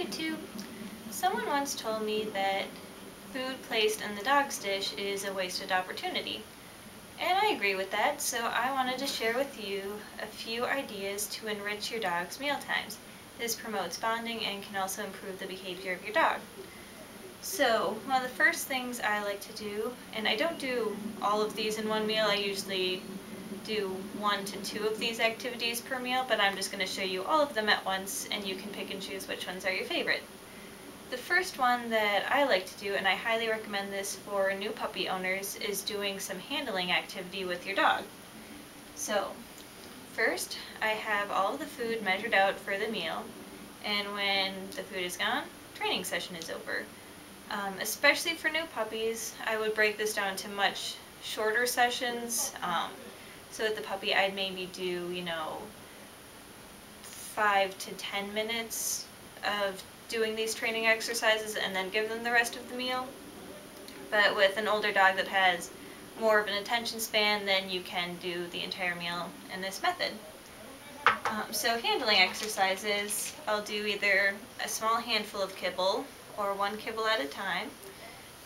YouTube. Someone once told me that food placed in the dog's dish is a wasted opportunity. And I agree with that, so I wanted to share with you a few ideas to enrich your dog's meal times. This promotes bonding and can also improve the behavior of your dog. So, one of the first things I like to do, and I don't do all of these in one meal, I usually do 1 to 2 of these activities per meal, but I'm just going to show you all of them at once and you can pick and choose which ones are your favorite. The first one that I like to do, and I highly recommend this for new puppy owners, is doing some handling activity with your dog. So, first I have all of the food measured out for the meal, and when the food is gone, training session is over. Especially for new puppies, I would break this down to much shorter sessions. So with the puppy, I'd maybe do, 5 to 10 minutes of doing these training exercises and then give them the rest of the meal. But with an older dog that has more of an attention span, then you can do the entire meal in this method. So handling exercises, I'll do either a small handful of kibble or 1 kibble at a time.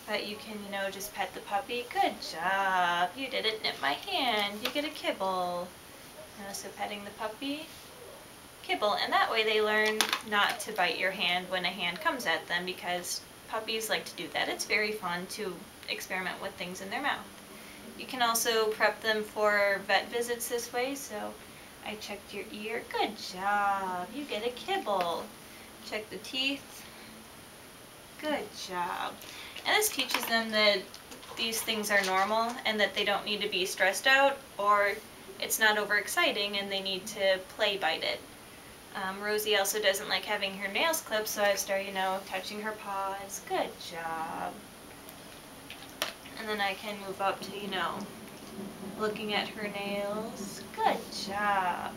But you can, just pet the puppy. Good job. You didn't nip my hand. You get a kibble. So petting the puppy, kibble. And that way they learn not to bite your hand when a hand comes at them, because puppies like to do that. It's very fun to experiment with things in their mouth. You can also prep them for vet visits this way. So I checked your ear. Good job. You get a kibble. Check the teeth. Good job. And this teaches them that these things are normal and that they don't need to be stressed out or it's not overexciting and they need to play bite it. Rosie also doesn't like having her nails clipped, so I start, touching her paws. Good job. And then I can move up to, looking at her nails. Good job.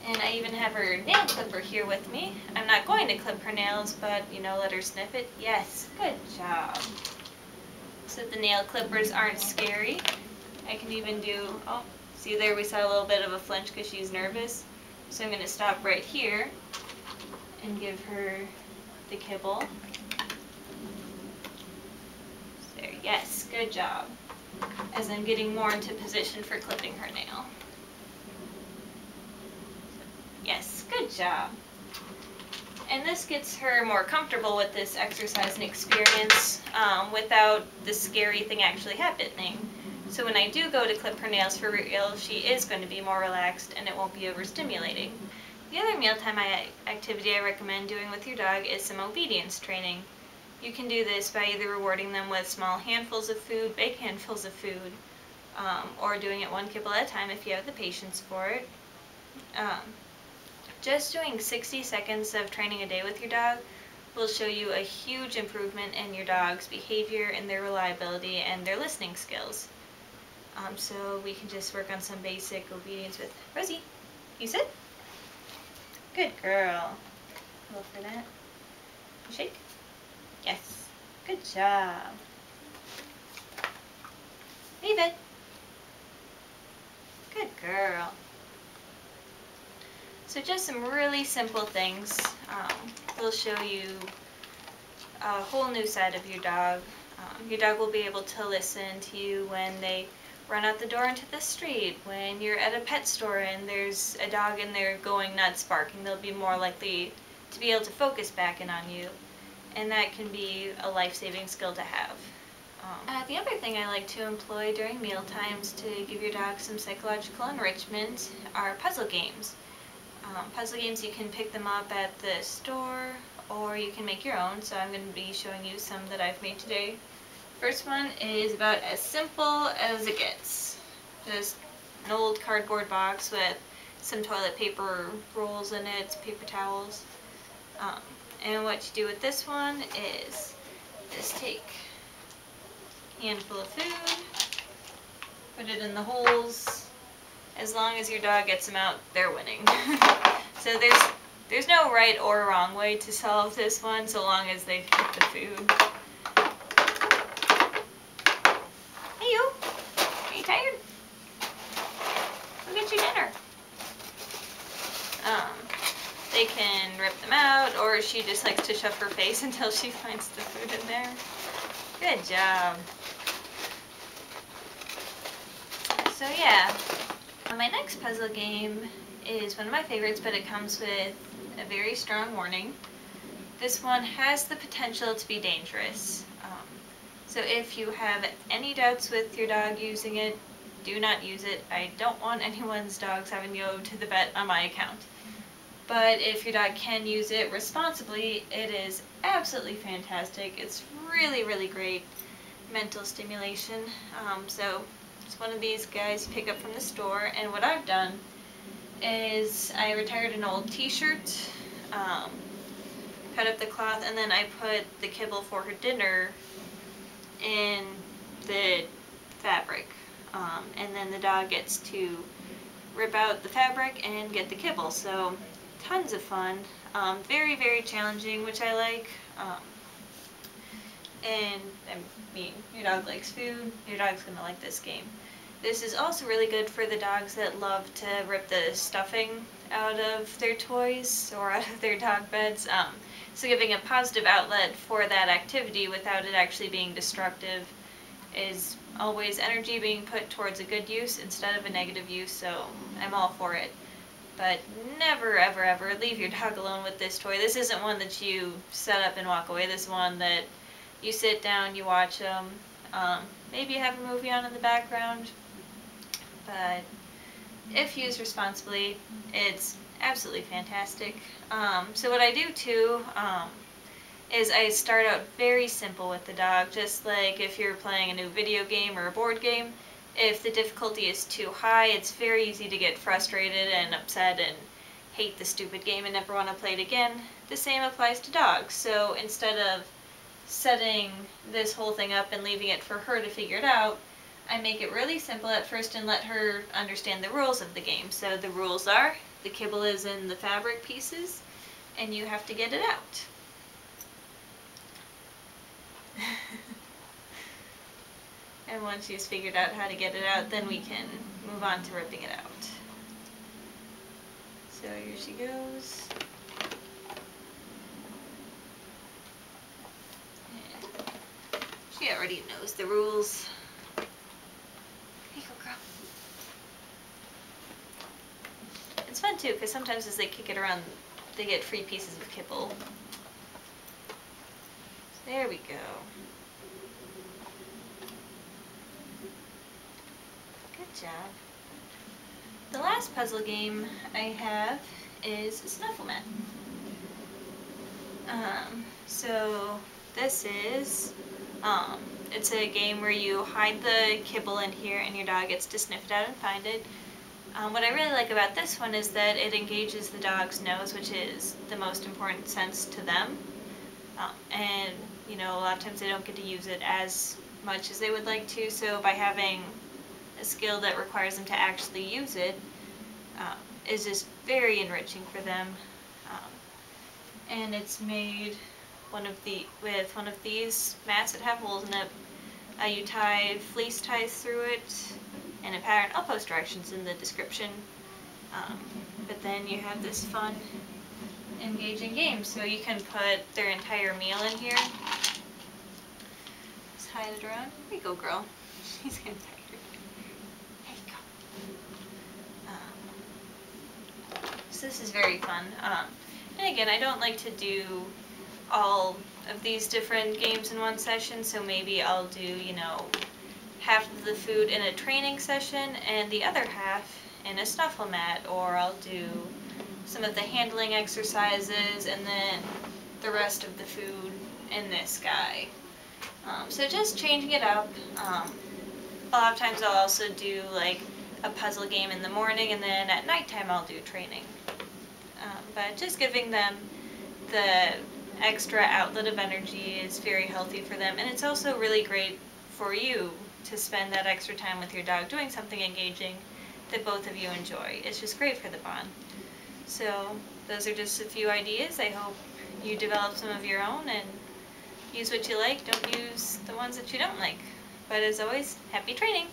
And I even have her nail clipper here with me. I'm not going to clip her nails, but, let her sniff it. Yes, good job. So the nail clippers aren't scary. I can even do, oh, see there we saw a little bit of a flinch because she's nervous. So I'm going to stop right here and give her the kibble. There, yes, good job. As I'm getting more into position for clipping her nail. Yes, good job. And this gets her more comfortable with this exercise and experience without the scary thing actually happening. So when I do go to clip her nails for real, she is going to be more relaxed and it won't be overstimulating. The other mealtime activity I recommend doing with your dog is some obedience training. You can do this by either rewarding them with small handfuls of food, big handfuls of food, or doing it 1 kibble at a time if you have the patience for it. Just doing 60 seconds of training a day with your dog will show you a huge improvement in your dog's behavior and their reliability and their listening skills. So we can just work on some basic obedience with Rosie. You sit? Good girl. Go for that. Shake. Yes. Good job. Leave it. Good girl. So just some really simple things will show you a whole new side of your dog. Your dog will be able to listen to you when they run out the door into the street, when you're at a pet store and there's a dog in there going nuts barking. They'll be more likely to be able to focus back in on you, and that can be a life-saving skill to have. The other thing I like to employ during meal times to give your dog some psychological enrichment are puzzle games. Puzzle games, you can pick them up at the store or you can make your own, so I'm going to be showing you some that I've made today. First one is about as simple as it gets. Just an old cardboard box with some toilet paper rolls in it, paper towels. And what you do with this one is just take a handful of food, put it in the holes. As long as your dog gets them out, they're winning. So there's no right or wrong way to solve this one, so long as they fit the food. Hey you! Are you tired? Go get your dinner. They can rip them out, or she just likes to shove her face until she finds the food in there. Good job. So yeah, my next puzzle game is one of my favorites, but it comes with a very strong warning. This one has the potential to be dangerous. So if you have any doubts with your dog using it, do not use it. I don't want anyone's dogs having to go to the vet on my account. But if your dog can use it responsibly, it is absolutely fantastic. It's really, really great mental stimulation. So it's one of these guys you pick up from the store, and what I've done is I retired an old t-shirt, cut up the cloth, and then I put the kibble for her dinner in the fabric, and then the dog gets to rip out the fabric and get the kibble. So tons of fun, very, very challenging, which I like. And I mean, your dog likes food, your dog's gonna like this game. This is also really good for the dogs that love to rip the stuffing out of their toys or out of their dog beds. So giving a positive outlet for that activity without it actually being destructive is always energy being put towards a good use instead of a negative use, so I'm all for it. But never, ever, ever leave your dog alone with this toy. This isn't one that you set up and walk away. This is one that you sit down, you watch them, maybe you have a movie on in the background, but if used responsibly, it's absolutely fantastic. So what I do too is I start out very simple with the dog, just like if you're playing a new video game or a board game. If the difficulty is too high, it's very easy to get frustrated and upset and hate the stupid game and never want to play it again. The same applies to dogs. So instead of setting this whole thing up and leaving it for her to figure it out, I make it really simple at first and let her understand the rules of the game. So the rules are, the kibble is in the fabric pieces, and you have to get it out. And once she's figured out how to get it out, then we can move on to ripping it out. So here she goes. And she already knows the rules. Here you go, girl. It's fun too, because sometimes as they kick it around, they get free pieces of kibble. So there we go. Good job. The last puzzle game I have is Snuffle. So this is, it's a game where you hide the kibble in here and your dog gets to sniff it out and find it. What I really like about this one is that it engages the dog's nose, which is the most important sense to them. And, you know, a lot of times they don't get to use it as much as they would like to, so by having a skill that requires them to actually use it is just very enriching for them. And it's made with one of these mats that have holes in it. You tie fleece ties through it in a pattern. I'll post directions in the description. But then you have this fun, engaging game. So you can put their entire meal in here. Just hide it around. Here you go, girl. She's getting tired. There you go. So this is very fun. And again, I don't like to do all of these different games in one session, so maybe I'll do, you know, half of the food in a training session and the other half in a Snuffle mat, or I'll do some of the handling exercises and then the rest of the food in this guy. So just changing it up. A lot of times I'll also do like a puzzle game in the morning, and then at nighttime I'll do training. But just giving them the extra outlet of energy is very healthy for them, and it's also really great for you to spend that extra time with your dog doing something engaging that both of you enjoy. It's just great for the bond. So those are just a few ideas. I hope you develop some of your own and use what you like. Don't use the ones that you don't like. But as always, happy training!